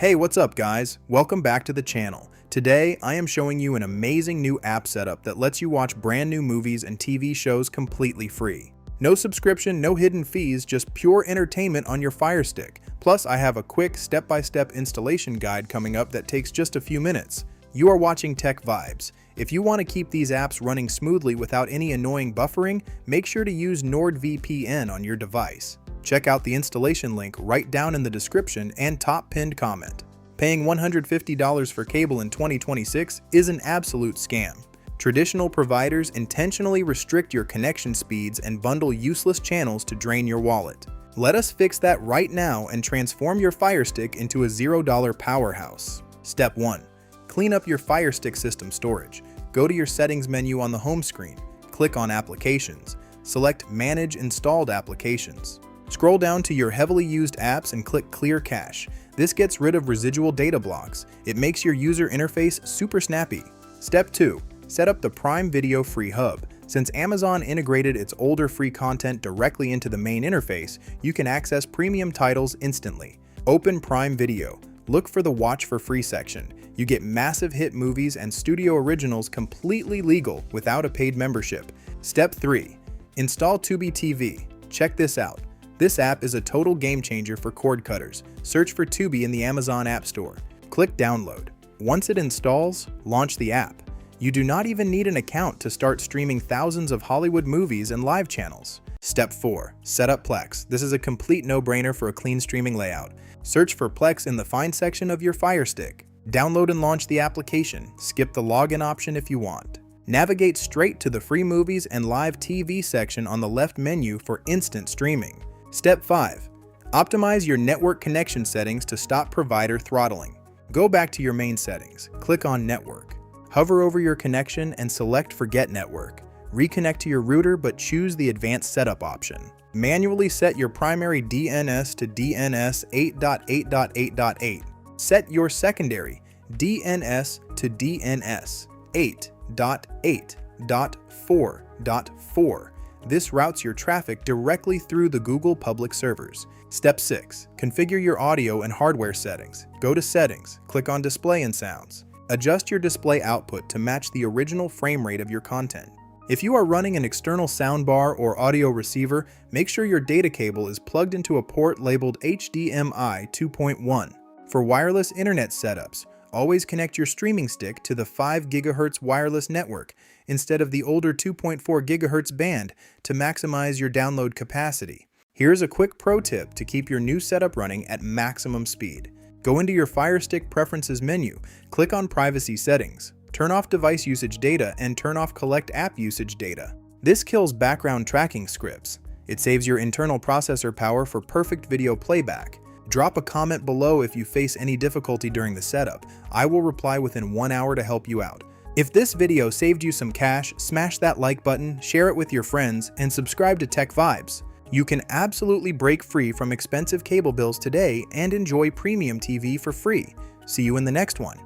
Hey, what's up guys? Welcome back to the channel. Today, I am showing you an amazing new app setup that lets you watch brand new movies and TV shows completely free. No subscription, no hidden fees, just pure entertainment on your Firestick. Plus, I have a quick step-by-step installation guide coming up that takes just a few minutes. You are watching TechVibes. If you want to keep these apps running smoothly without any annoying buffering, make sure to use NordVPN on your device. Check out the installation link right down in the description and top pinned comment. Paying $150 for cable in 2026 is an absolute scam. Traditional providers intentionally restrict your connection speeds and bundle useless channels to drain your wallet. Let us fix that right now and transform your Firestick into a $0 powerhouse. Step 1. Clean up your Firestick system storage. Go to your settings menu on the home screen. Click on Applications. Select Manage Installed Applications. Scroll down to your heavily used apps and click Clear Cache. This gets rid of residual data blocks. It makes your user interface super snappy. Step 2. Set up the Prime Video Free Hub. Since Amazon integrated its older free content directly into the main interface, you can access premium titles instantly. Open Prime Video. Look for the Watch for Free section. You get massive hit movies and studio originals completely legal without a paid membership. Step 3. Install Tubi TV. Check this out. This app is a total game changer for cord cutters. Search for Tubi in the Amazon App Store. Click Download. Once it installs, launch the app. You do not even need an account to start streaming thousands of Hollywood movies and live channels. Step 4. Set up Plex. This is a complete no-brainer for a clean streaming layout. Search for Plex in the Find section of your Firestick. Download and launch the application. Skip the login option if you want. Navigate straight to the free movies and live TV section on the left menu for instant streaming. Step 5. Optimize your network connection settings to stop provider throttling. Go back to your main settings. Click on Network. Hover over your connection and select Forget Network. Reconnect to your router but choose the Advanced Setup option. Manually set your primary DNS to DNS 8.8.8.8. Set your secondary DNS to DNS 8.8.4.4. This routes your traffic directly through the Google public servers. Step 6. Configure your audio and hardware settings. Go to Settings, click on Display and Sounds. Adjust your display output to match the original frame rate of your content. If you are running an external soundbar or audio receiver, make sure your data cable is plugged into a port labeled HDMI 2.1. For wireless internet setups, always connect your streaming stick to the 5 GHz wireless network instead of the older 2.4 GHz band to maximize your download capacity. Here's a quick pro tip to keep your new setup running at maximum speed. Go into your Firestick Preferences menu, click on Privacy Settings, turn off device usage data and turn off Collect app usage data. This kills background tracking scripts. It saves your internal processor power for perfect video playback. Drop a comment below if you face any difficulty during the setup. I will reply within 1 hour to help you out. If this video saved you some cash, smash that like button, share it with your friends, and subscribe to TechVibes. You can absolutely break free from expensive cable bills today and enjoy premium TV for free. See you in the next one.